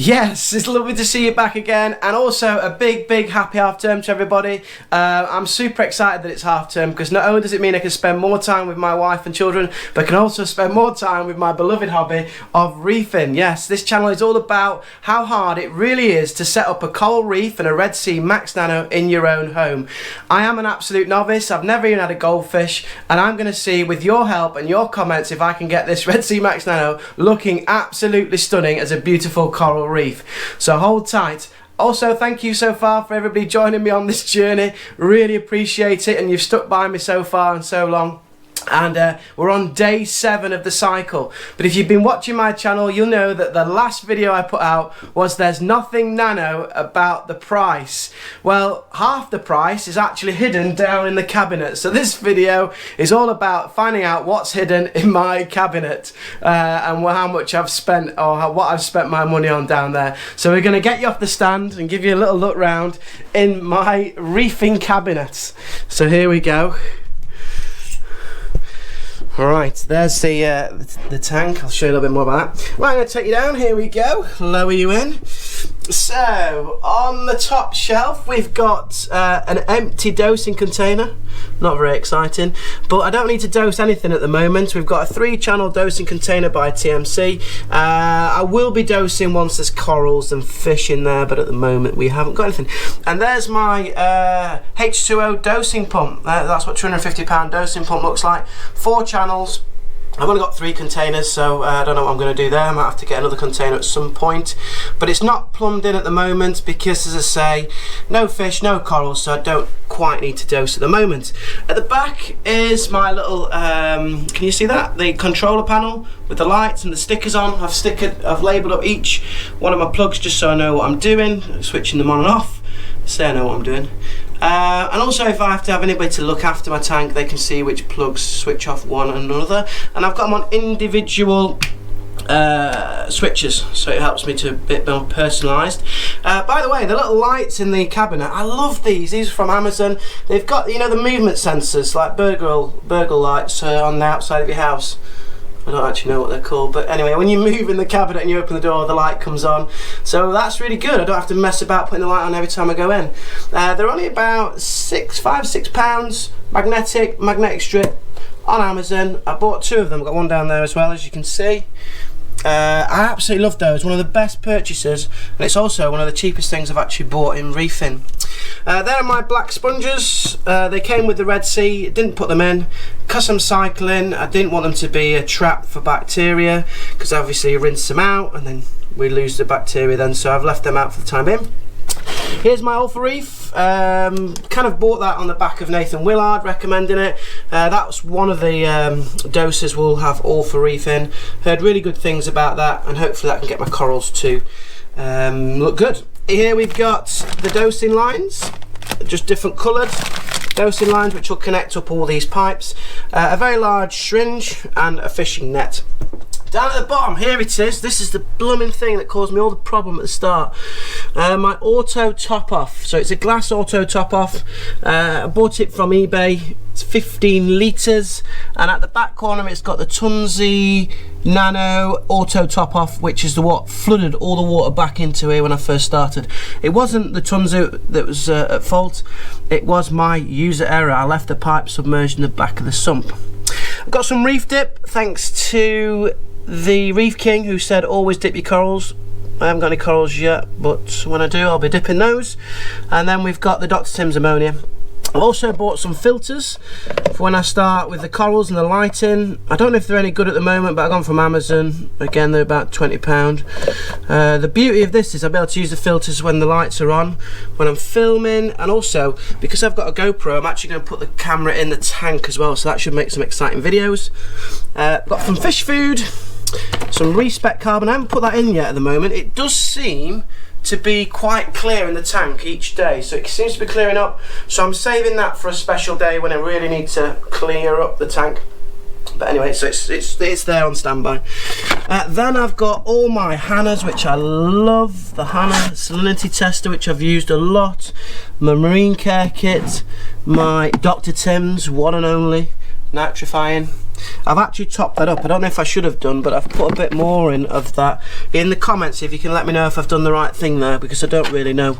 Yes, it's lovely to see you back again, and also a big happy half term to everybody. I'm super excited that it's half term because not only does it mean I can spend more time with my wife and children, but I can also spend more time with my beloved hobby of reefing. Yes, this channel is all about how hard it really is to set up a coral reef and a Red Sea Max Nano in your own home. I am an absolute novice, I've never even had a goldfish, and I'm going to see with your help and your comments if I can get this Red Sea Max Nano looking absolutely stunning as a beautiful coral reef. So hold tight. Also, thank you so far for everybody joining me on this journey. Really appreciate it, and you've stuck by me so far and so long. And we're on day 7 of the cycle. But if you've been watching my channel, you'll know that the last video I put out was there's nothing nano about the price. Well, half the price is actually hidden down in the cabinet. So this video is all about finding out what's hidden in my cabinet and how much I've spent, or what I've spent my money on down there. So we're going to get you off the stand and give you a little look round in my reefing cabinet. So here we go. Alright, there's the tank. I'll show you a little bit more about that. Right, I'm going to take you down. Here we go. Lower you in. So, on the top shelf, we've got an empty dosing container. Not very exciting, but I don't need to dose anything at the moment. We've got a 3-channel dosing container by TMC. I will be dosing once there's corals and fish in there, but at the moment we haven't got anything. And there's my H2O dosing pump. That's what £250 dosing pump looks like. 4 channels. I've only got 3 containers, so I don't know what I'm going to do there. I might have to get another container at some point, but it's not plumbed in at the moment because, as I say, no fish, no corals, so I don't quite need to dose at the moment. At the back is my little can you see that, the controller panel with the lights and the stickers on. I've labelled up each one of my plugs just so I know what I'm doing, switching them on and off, so I know what I'm doing. And also, if I have to have anybody to look after my tank, they can see which plugs switch off one and another. And I've got them on individual switches, so it helps me to a bit more personalised. By the way, the little lights in the cabinet, I love these. These are from Amazon. They've got, you know, the movement sensors, like burglar lights on the outside of your house. I don't actually know what they're called, but anyway, when you move in the cabinet and you open the door, the light comes on. So that's really good. I don't have to mess about putting the light on every time I go in. They're only about £6 magnetic strip on Amazon. I bought 2 of them. I've got one down there as well, as you can see. I absolutely love those. One of the best purchases, and it's also one of the cheapest things I've actually bought in reefing. There are my black sponges. They came with the Red Sea. Didn't put them in because I'm cycling. I didn't want them to be a trap for bacteria, because obviously you rinse them out and then we lose the bacteria then, so I've left them out for the time being. Here's my Alpha Reef. Kind of bought that on the back of Nathan Willard recommending it. That's one of the doses will have Alpha Reef in. Heard really good things about that, and hopefully that can get my corals to look good. Here we've got the dosing lines, just different coloured dosing lines which will connect up all these pipes. A very large syringe and a fishing net. Down at the bottom, here it is. This is the blooming thing that caused me all the problem at the start. My auto top off. So it's a glass auto top off. I bought it from eBay. It's 15 litres, and at the back corner it's got the Tunzi Nano auto top off, which is the what flooded all the water back into here when I first started. It wasn't the Tunzi that was at fault. It was my user error. I left the pipe submerged in the back of the sump. I've got some reef dip, thanks to the Reef King, who said always dip your corals. I haven't got any corals yet, but when I do I'll be dipping those. And then we've got the Dr. Tim's ammonia. I've also bought some filters for when I start with the corals and the lighting. I don't know if they're any good at the moment, but I've gone from Amazon. Again, they're about £20. The beauty of this is I'll be able to use the filters when the lights are on, when I'm filming, and also because I've got a GoPro, I'm actually going to put the camera in the tank as well, so that should make some exciting videos. Got some fish food, some Respect carbon. I haven't put that in yet at the moment. It does seem to be quite clear in the tank each day, so it seems to be clearing up, so I'm saving that for a special day when I really need to clear up the tank. But anyway, so it's there on standby. Then I've got all my Hannas, which I love. The Hanna salinity tester, which I've used a lot. My marine care kit. My Dr. Tim's one and only nitrifying. I've actually topped that up. I don't know if I should have done, but I've put a bit more in of that. In the comments, if you can let me know if I've done the right thing there, because I don't really know.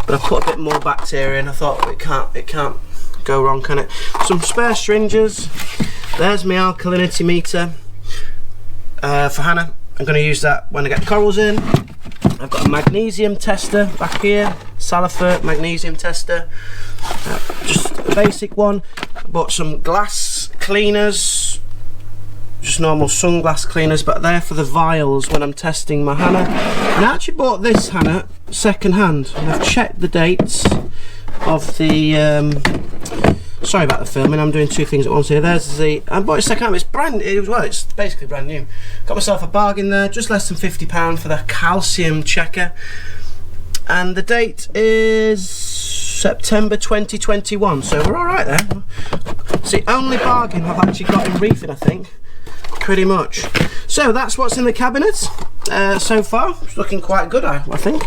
But I've put a bit more bacteria in. I thought it can't go wrong, can it? Some spare syringes. There's my alkalinity meter for Hannah. I'm going to use that when I get the corals in. I've got a magnesium tester back here, Salifert magnesium tester, just a basic one. I bought some glass cleaners, just normal sunglass cleaners, but they're for the vials when I'm testing my Hannah. And I actually bought this Hannah second hand, and I've checked the dates of the sorry about the filming, I'm doing two things at once here. There's the, I bought it second hand, it's basically brand new. Got myself a bargain there, just less than £50 for the calcium checker. And the date is September 2021, so we're alright there. It's the only bargain I've actually got in reefing, I think. Pretty much. So that's what's in the cabinet so far. It's looking quite good, I think.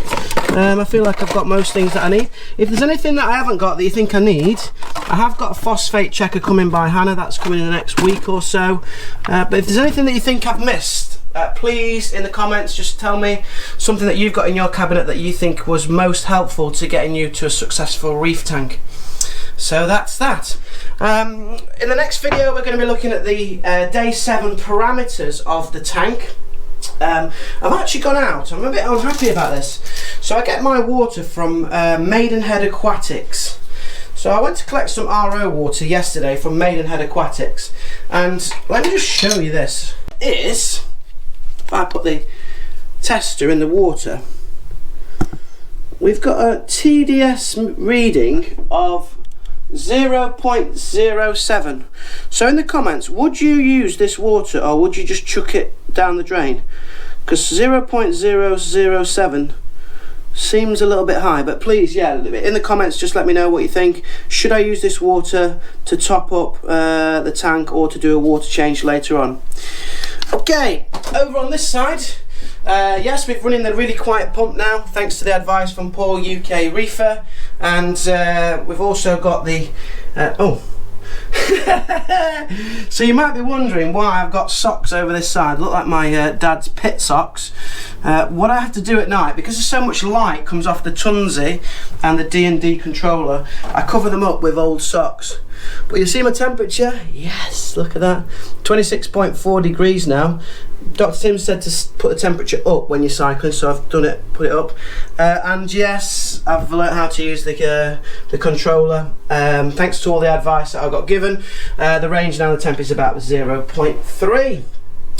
I feel like I've got most things that I need. If there's anything that I haven't got that you think I need, I have got a phosphate checker coming by Hannah. That's coming in the next week or so. But if there's anything that you think I've missed, please in the comments just tell me something that you've got in your cabinet that you think was most helpful to getting you to a successful reef tank. So that's that. In the next video we're going to be looking at the day 7 parameters of the tank. I've actually gone out, I'm a bit unhappy about this. So I get my water from Maidenhead Aquatics. So I went to collect some RO water yesterday from Maidenhead Aquatics, and let me just show you this. If I put the tester in the water, we've got a TDS reading of 0.07. So in the comments, would you use this water or would you just chuck it down the drain? Because 0.007 seems a little bit high, but please, yeah, in the comments just let me know what you think. Should I use this water to top up the tank or to do a water change later on? Okay, over on this side, yes, we're running the really quiet pump now, thanks to the advice from Paul UK Reefer, and we've also got the so you might be wondering why I've got socks over this side, look like my dad's pit socks. What I have to do at night, because there's so much light comes off the Tunzi and the D&D controller, I cover them up with old socks. But you see my temperature? Yes, look at that, 26.4 degrees now. Dr. Tim said to put the temperature up when you're cycling, so I've done it, put it up. And yes, I've learnt how to use the controller. Thanks to all the advice that I got given. The range now, the temp is about 0.3.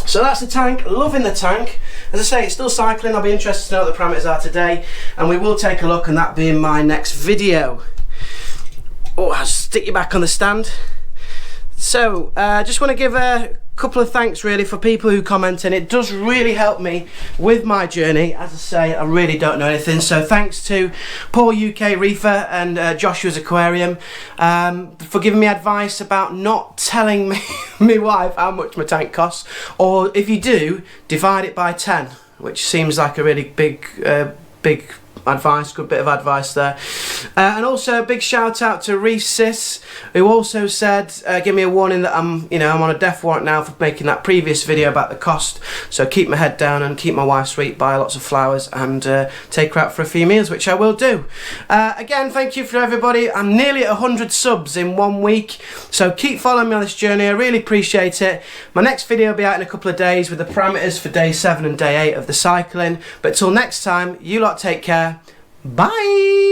So that's the tank, loving the tank. As I say, it's still cycling. I'll be interested to know what the parameters are today, and we will take a look, and that being my next video. Oh, I'll stick you back on the stand. So, just want to give a couple of thanks really for people who comment, and it does really help me with my journey. As I say, I really don't know anything, so thanks to Paul UK Reefer and Joshua's Aquarium for giving me advice about not telling my wife how much my tank costs, or if you do, divide it by 10, which seems like a really big advice, good bit of advice there. And also a big shout out to Reef Sis, who also said, give me a warning that I'm on a death warrant now for making that previous video about the cost, so keep my head down and keep my wife sweet, buy lots of flowers and take her out for a few meals, which I will do. Again, thank you for everybody. I'm nearly at 100 subs in 1 week, so keep following me on this journey, I really appreciate it. My next video will be out in a couple of days with the parameters for day 7 and day 8 of the cycling, but till next time, you lot take care. Bye!